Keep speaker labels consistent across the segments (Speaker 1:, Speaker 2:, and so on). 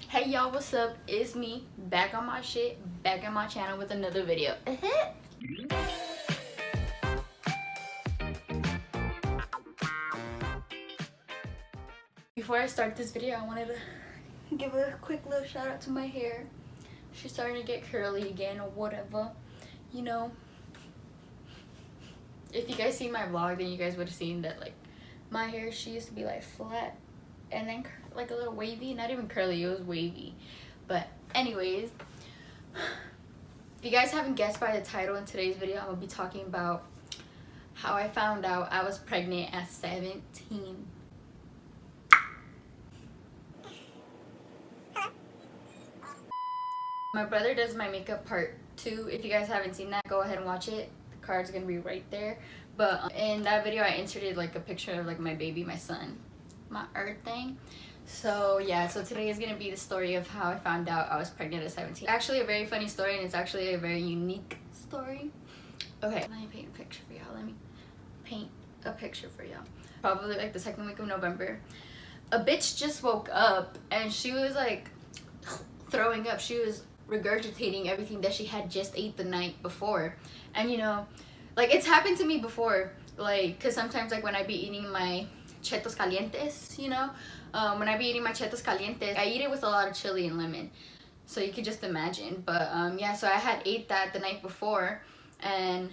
Speaker 1: Hey y'all, what's up? It's me, back on my shit, back on my channel with another video. Before I start this video, I wanted to give a quick little shout out to my hair. She's starting to get curly again or whatever, you know. If you guys seen my vlog, then you guys would have seen that like my hair, she used to be like flat and then like a little wavy, not even curly, it was wavy. But anyways, if you guys haven't guessed by the title in today's video, I'm gonna be talking about how I found out I was pregnant at 17. My brother does my makeup part 2. If you guys haven't seen that, go ahead and watch it. The card's gonna be right there. But in that video, I inserted like a picture of like my baby, my son, my earth thing. So yeah, so today is gonna be the story of how I found out I was pregnant at 17. Actually a very funny story, and it's actually a very unique story. Okay, let me paint a picture for y'all. Probably like the second week of November. A bitch just woke up and she was like throwing up. She was regurgitating everything that she had just ate the night before. And you know, like it's happened to me before, like because sometimes like when I be eating my chetos calientes, you know, when I be eating my chetos calientes, I eat it with a lot of chili and lemon, so you could just imagine. But yeah, so I had ate that the night before and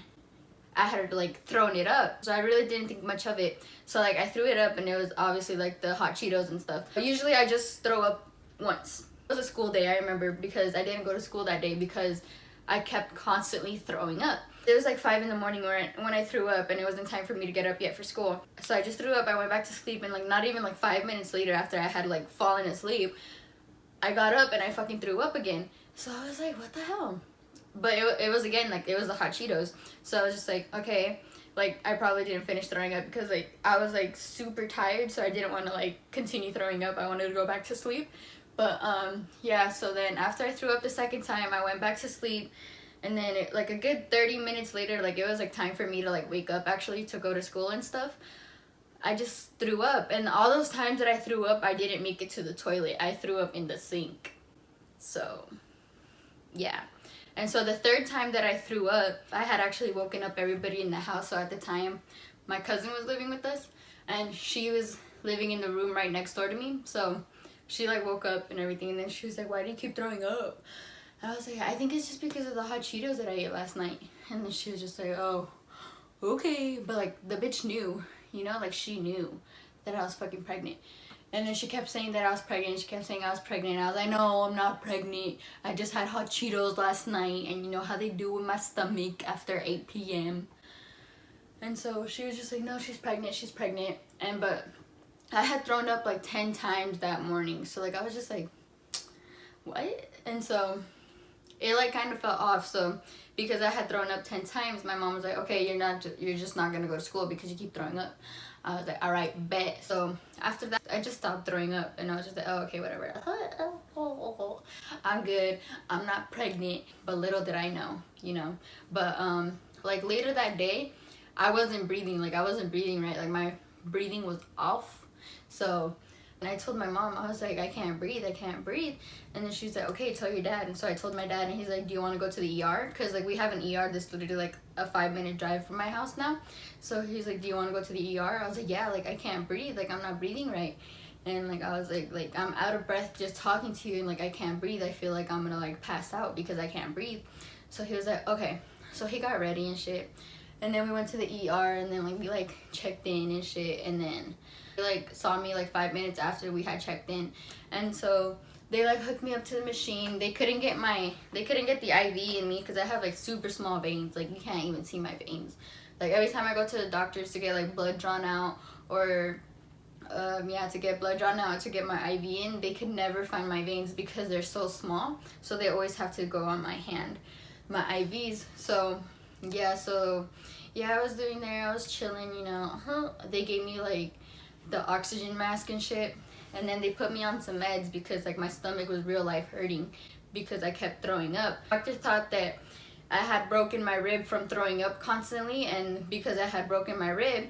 Speaker 1: I had like thrown it up, so I really didn't think much of it. So like I threw it up and it was obviously like the hot Cheetos and stuff. But usually I just throw up once. It was a school day, I remember, because I didn't go to school that day because I kept constantly throwing up. It was like 5 in the morning when I threw up, and it wasn't time for me to get up yet for school. So I just threw up, I went back to sleep, and like not even like 5 minutes later after I had like fallen asleep, I got up and I fucking threw up again. So I was like, what the hell? But it was again, like it was the hot Cheetos. So I was just like, okay, like I probably didn't finish throwing up because like I was like super tired, so I didn't want to like continue throwing up. I wanted to go back to sleep. But yeah, so then after I threw up the second time, I went back to sleep. And then it, like a good 30 minutes later, like it was like time for me to like wake up actually to go to school and stuff. I just threw up, and all those times that I threw up, I didn't make it to the toilet. I threw up in the sink. So yeah. And so the third time that I threw up, I had actually woken up everybody in the house. So at the time, my cousin was living with us, and she was living in the room right next door to me. So she like woke up and everything, and then she was like, why do you keep throwing up? And I was like, I think it's just because of the hot Cheetos that I ate last night. And then she was just like, oh, okay. But like the bitch knew, you know, like she knew that I was fucking pregnant. And then she kept saying that I was pregnant. She kept saying I was pregnant. And I was like, no, I'm not pregnant. I just had hot Cheetos last night. And you know how they do with my stomach after 8 p.m. And so she was just like, no, she's pregnant. She's pregnant. But I had thrown up like 10 times that morning. So like I was just like, what? And so it like kind of fell off. So because I had thrown up 10 times, my mom was like, okay, you're just not gonna go to school because you keep throwing up. I was like, all right, bet. So after that, I just stopped throwing up, and I was just like, oh, okay, whatever. I'm good. I'm not pregnant. But little did I know, you know. But like later that day, I wasn't breathing. Like I wasn't breathing right. Like my breathing was off. So and I told my mom, I was like, I can't breathe. And then she's like, okay, tell your dad. And so I told my dad, and he's like, do you want to go to the ER? Because like we have an ER that's literally like a 5-minute drive from my house now. So he's like, do you want to go to the ER? I was like, yeah, like I can't breathe. Like I'm not breathing right. And like I was like I'm out of breath just talking to you, and like I can't breathe. I feel like I'm gonna like pass out because I can't breathe. So he was like, okay. So he got ready and shit. And then we went to the ER, and then like we like checked in and shit, and then they like saw me like 5 minutes after we had checked in. And so they like hooked me up to the machine. They couldn't get the IV in me because I have like super small veins. Like you can't even see my veins. Like every time I go to the doctors to get like blood drawn out, or to get blood drawn out to get my IV in, they could never find my veins because they're so small. So they always have to go on my hand, my IVs. So yeah, I was doing there. I was chilling, you know. They gave me like the oxygen mask and shit, and then they put me on some meds because like my stomach was real life hurting because I kept throwing up. Doctor thought that I had broken my rib from throwing up constantly, and because I had broken my rib,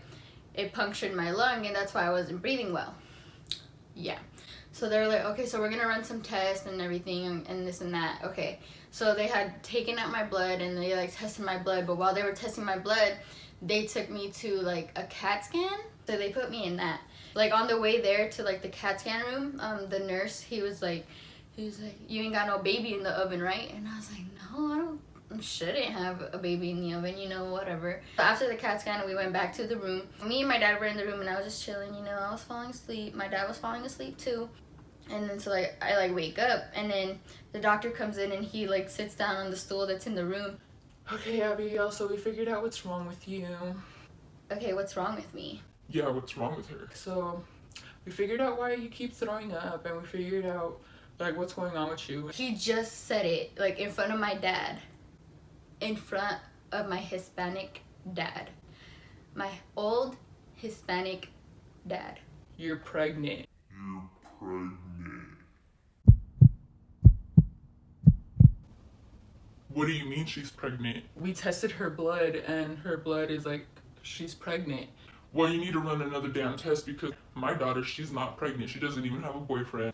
Speaker 1: it punctured my lung, and that's why I wasn't breathing well. Yeah. So they're like, okay, so we're gonna run some tests and everything and this and that. Okay, so they had taken out my blood and they like tested my blood, but while they were testing my blood, they took me to like a CAT scan. So they put me in that. Like on the way there to like the CAT scan room, the nurse, he was like, you ain't got no baby in the oven, right? And I was like, no, I shouldn't have a baby in the oven, you know, whatever. So after the CAT scan, we went back to the room. Me and my dad were in the room and I was just chilling, you know, I was falling asleep. My dad was falling asleep too. And then so like I like wake up and then the doctor comes in and he like sits down on the stool that's in the room.
Speaker 2: Okay, Abigail, so we figured out what's wrong with you.
Speaker 1: Okay, what's wrong with me?
Speaker 3: Yeah, what's wrong with her?
Speaker 2: So we figured out why you keep throwing up and we figured out like what's going on with you.
Speaker 1: He just said it like in front of my dad. In front of my Hispanic dad. My old Hispanic dad.
Speaker 2: You're pregnant.
Speaker 3: What do you mean she's pregnant?
Speaker 2: We tested her blood and her blood is like, she's pregnant.
Speaker 3: Well, you need to run another damn test because my daughter, she's not pregnant. She doesn't even have a boyfriend.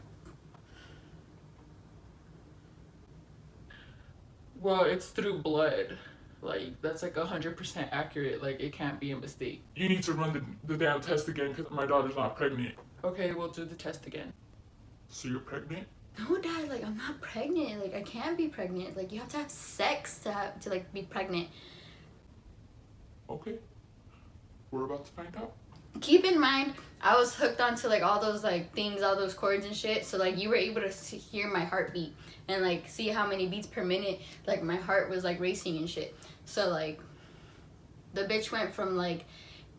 Speaker 2: Well, it's through blood. Like, that's like 100% accurate. Like, it can't be a mistake.
Speaker 3: You need to run the damn test again because my daughter's not pregnant.
Speaker 2: Okay, we'll do the test again.
Speaker 3: So you're pregnant?
Speaker 1: No, Dad, like I'm not pregnant. Like I can't be pregnant. Like you have to have sex to like be pregnant.
Speaker 3: Okay. We're about to find out.
Speaker 1: Keep in mind, I was hooked onto like all those like things, all those cords and shit. So like you were able to hear my heartbeat and like see how many beats per minute. Like my heart was like racing and shit. So like the bitch went from like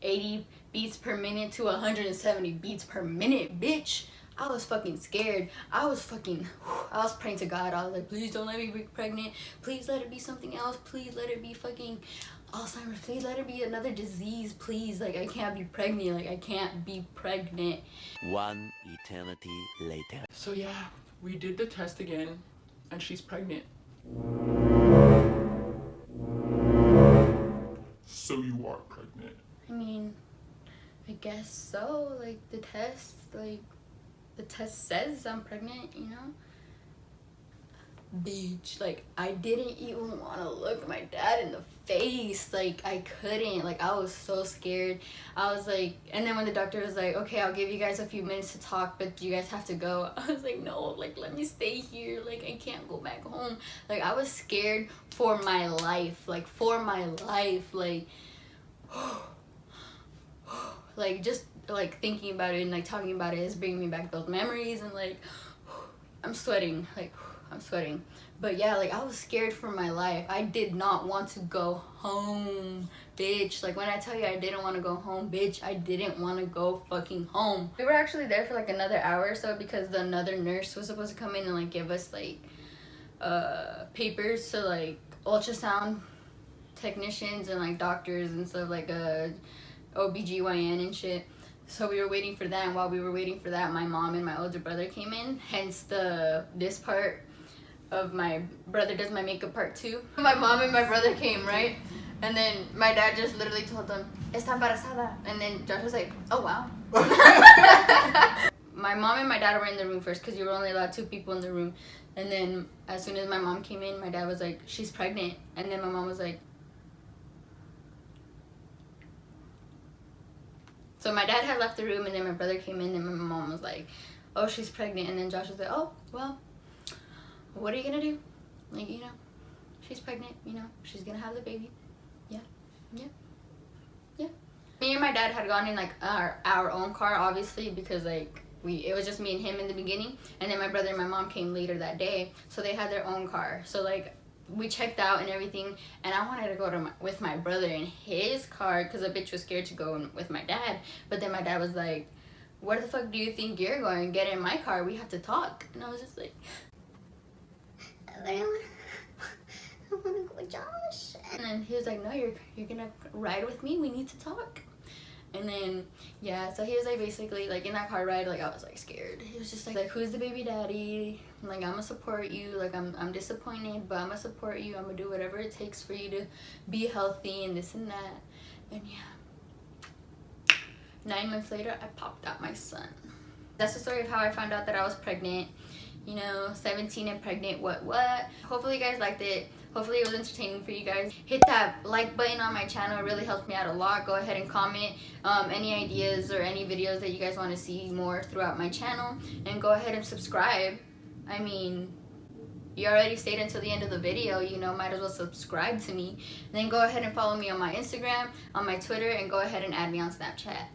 Speaker 1: 80 beats per minute to 170 beats per minute, bitch. I was fucking scared. I was praying to God. I was like, please don't let me be pregnant. Please let it be something else. Please let it be fucking Alzheimer's. Please let it be another disease. Please, like I can't be pregnant. Like I can't be pregnant.
Speaker 4: One eternity later.
Speaker 2: So yeah, we did the test again and she's pregnant.
Speaker 3: So you are pregnant.
Speaker 1: I mean, I guess so. Like the test says I'm pregnant, you know? Bitch, like I didn't even want to look my dad in the face. Like I couldn't. Like I was so scared. I was like, and then when the doctor was like, okay, I'll give you guys a few minutes to talk, but you guys have to go. I was like, no, like let me stay here. Like I can't go back home. Like I was scared for my life. Like for my life. Like like just like thinking about it and like talking about it is bringing me back those memories and like I'm sweating. Like I'm sweating. But yeah, like I was scared for my life. I did not want to go home, bitch. Like when I tell you I didn't want to go home, bitch, I didn't want to go fucking home. We were actually there for like another hour or so because another nurse was supposed to come in and like give us like papers to like ultrasound technicians and like doctors and stuff, like OBGYN and shit. So we were waiting for that, and while we were waiting for that, my mom and my older brother came in, hence this part of my brother does my makeup part too. My mom and my brother came, right? And then my dad just literally told them, "Está embarazada." And then Josh was like, "Oh wow." My mom and my dad were in the room first because you were only allowed 2 people in the room. And then as soon as my mom came in, my dad was like, "She's pregnant." And then my mom was like, so my dad had left the room, and then my brother came in, and my mom was like, "Oh, she's pregnant." And then Josh was like, "Oh, well, what are you gonna do? Like, you know, she's pregnant, you know, she's gonna have the baby." Yeah. Me and my dad had gone in like our own car, obviously, because like it was just me and him in the beginning, and then my brother and my mom came later that day, so they had their own car. So like we checked out and everything, and I wanted to go with my brother in his car because a bitch was scared to go with my dad. But then my dad was like, "Where the fuck do you think you're going? Get in my car, we have to talk." And I was just like, I want to go with Josh. And then he was like, "No, you're gonna ride with me, we need to talk." And then yeah, so he was like basically like in that car ride, like I was like scared. He was just like, "Who's the baby daddy? Like I'm gonna support you. Like I'm disappointed, but I'm gonna support you. I'm gonna do whatever it takes for you to be healthy and this and that." And yeah, 9 months later, I popped out my son. That's the story of how I found out that I was pregnant. You know, 17 and pregnant, what. Hopefully you guys liked it. Hopefully it was entertaining for you guys. Hit that like button on my channel. It really helps me out a lot. Go ahead and comment any ideas or any videos that you guys want to see more throughout my channel. And go ahead and subscribe. I mean, you already stayed until the end of the video, you know, might as well subscribe to me. And then go ahead and follow me on my Instagram, on my Twitter, and go ahead and add me on Snapchat.